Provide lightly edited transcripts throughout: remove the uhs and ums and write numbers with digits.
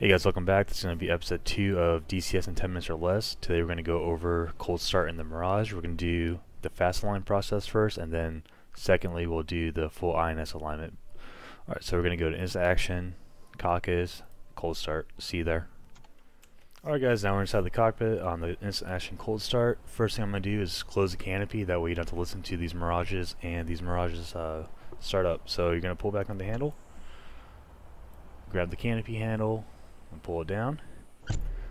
Hey guys, welcome back. This is going to be episode 2 of DCS in 10 minutes or less. Today we're going to go over cold start in the Mirage. We're going to do the fast align process first, and then secondly we'll do the full INS alignment. Alright, so we're going to go to instant action, caucus, cold start. See you there. Alright guys, now we're inside the cockpit on the instant action cold start. First thing I'm going to do is close the canopy, that way you don't have to listen to these Mirages and these Mirages start up. So you're going to pull back on the handle, grab the canopy handle, and pull it down.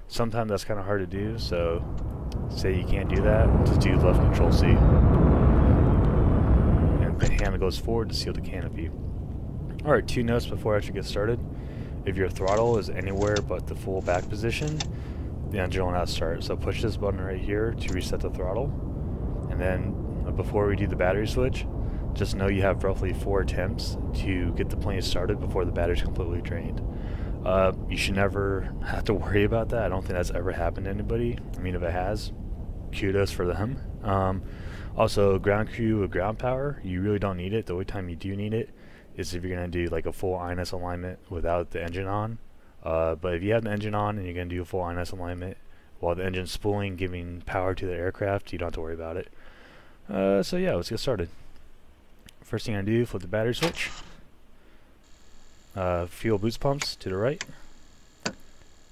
Sometimes that's kind of hard to do, so say you can't do that, just do left control C. And the handle goes forward to seal the canopy. Alright, 2 notes before I actually get started. If your throttle is anywhere but the full back position, the engine will not start. So push this button right here to reset the throttle. And then before we do the battery switch, just know you have roughly 4 attempts to get the plane started before the battery's completely drained. You should never have to worry about that. I don't think that's ever happened to anybody. I mean, if it has, kudos for them. Also, ground crew with ground power, you really don't need it. The only time you do need it is if you're going to do like a full INS alignment without the engine on. But if you have the engine on and you're going to do a full INS alignment while the engine's spooling, giving power to the aircraft, you don't have to worry about it. So yeah, let's get started. First thing I'm going to do, flip the battery switch. Fuel boost pumps to the right.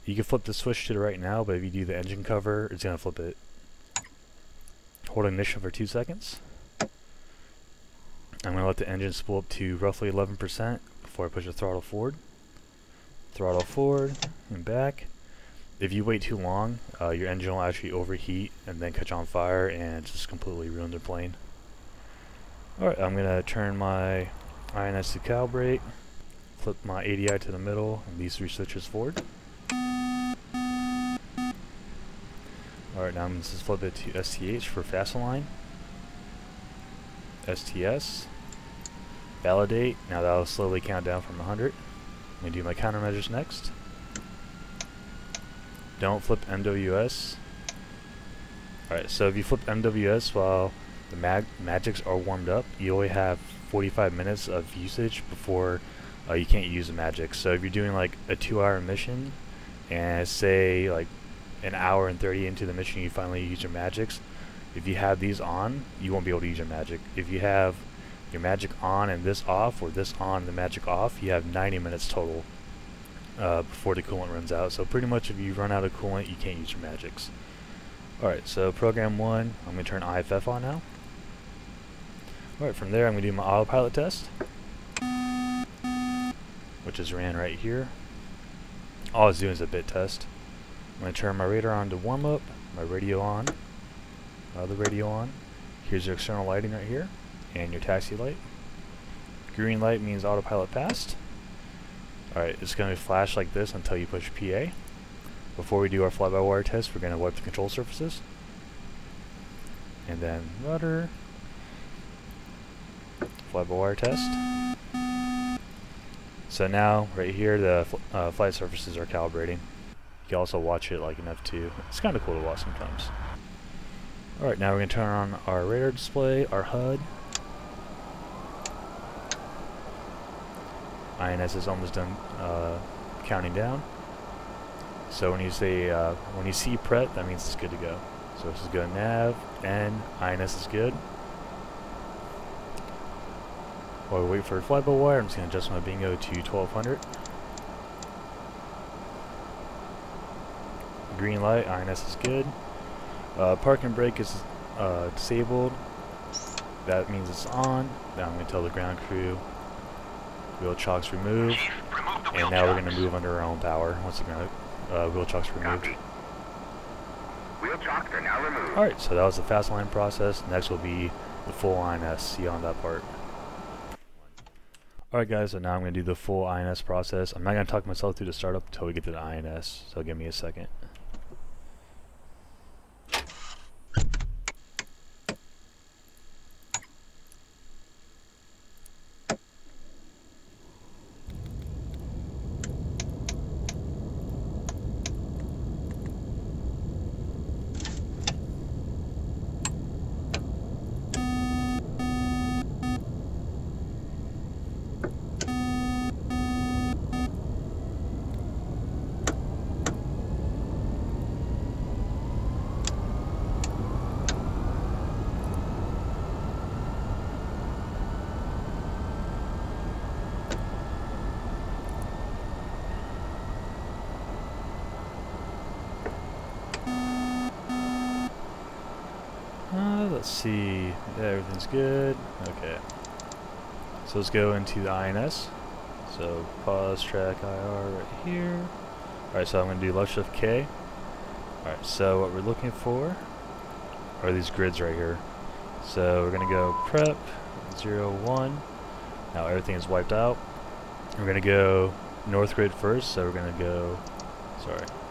You can flip the switch to the right now, but if you do the engine cover, it's going to flip it. Hold ignition for 2 seconds. I'm going to let the engine spool up to roughly 11% before I push the throttle forward. Throttle forward and back. If you wait too long, your engine will actually overheat and then catch on fire and just completely ruin the plane. Alright, I'm going to turn my INS to calibrate. Flip my ADI to the middle and these 3 switches forward. Alright, now I'm going to just flip it to STH for fast align. STS. Validate. Now that'll slowly count down from 100. I'm going to do my countermeasures next. Don't flip MWS. Alright, so if you flip MWS while the magics are warmed up, you only have 45 minutes of usage before you can't use the magic. So if you're doing like a 2-hour mission and say like an hour and 30 into the mission you finally use your magics, if you have these on, you won't be able to use your magic. If you have your magic on and this off, or this on and the magic off, you have 90 minutes total before the coolant runs out. So pretty much if you run out of coolant, you can't use your magics. Alright, so program 1, I'm going to turn IFF on now. Alright, from there I'm going to do my autopilot test, which is ran right here. All it's doing is a bit test. I'm going to turn my radar on to warm up, my radio on, the radio on. Here's your external lighting right here, and your taxi light. Green light means autopilot passed. Alright, it's going to flash like this until you push PA. Before we do our fly-by-wire test, we're going to wipe the control surfaces. And then rudder. Fly-by-wire test. So now, right here, the flight surfaces are calibrating. You can also watch it like an F2. It's kind of cool to watch sometimes. Alright, now we're going to turn on our radar display, our HUD. INS is almost done counting down. So when you say, when you see PRET, that means it's good to go. So this is good nav, and INS is good. While we wait for a fly-by-wire, I'm just going to adjust my bingo to 1200. Green light, INS is good. Park and brake is disabled. That means it's on. Now I'm going to tell the ground crew wheel chocks removed. And now we're going to move under our own power once the wheel chocks removed. Wheel chocks are now removed. Alright, so that was the fast line process. Next will be the full INS. See you on that part. Alright guys, so now I'm going to do the full INS process. I'm not going to talk myself through the startup until we get to the INS, so give me a second. let's see. Yeah, everything's good. Okay. So let's go into the INS. So pause TrackIR right here. Alright, so I'm going to do left shift K. Alright, so what we're looking for are these grids right here. So we're going to go prep 0, 1. Now everything is wiped out. We're going to go north grid first, so we're going to go,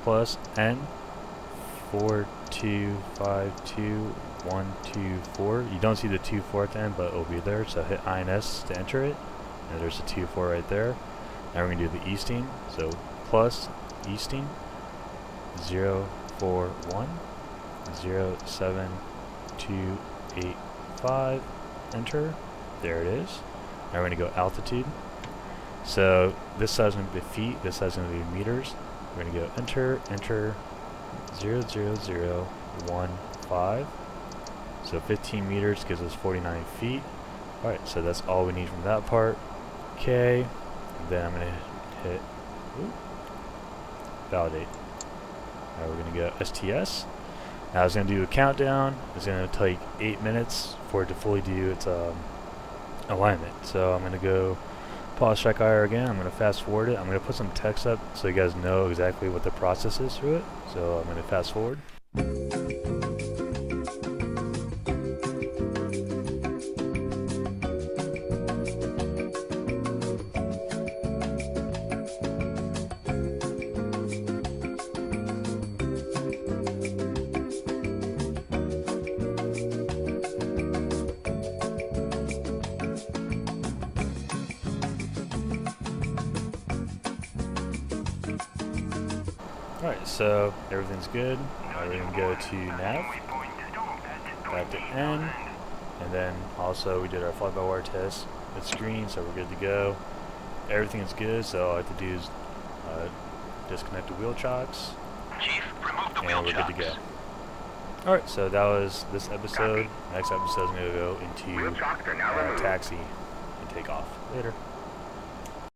plus N 4 2 5 2 1 2 4. You don't see the 2 4 at the end, but it'll be there. So hit INS to enter it, and there's a 2 4 right there. Now we're going to do the easting. So plus easting 0 4 1 0 7 2 8 5. Enter. There it is. Now we're going to go altitude. So this side's going to be feet, this side's going to be meters. We're going to go enter, enter, 0 0 0 1 5. So 15 meters gives us 49 feet. Alright, so that's all we need from that part. Okay, and then I'm going to hit validate. Now we're going to go STS. Now it's going to do a countdown. It's going to take 8 minutes for it to fully do its alignment. So I'm going to go pause TrackIR again. I'm going to fast forward it. I'm going to put some text up so you guys know exactly what the process is through it. So I'm going to fast forward. Alright, so everything's good. Now we're going to go to nav, back to N, and then also we did our fly-by-wire test. It's green, so we're good to go. Everything is good, so all I have to do is disconnect the wheel chocks, and we're good to go. Alright, so that was this episode. Next episode is going to go into taxi and take off. Later.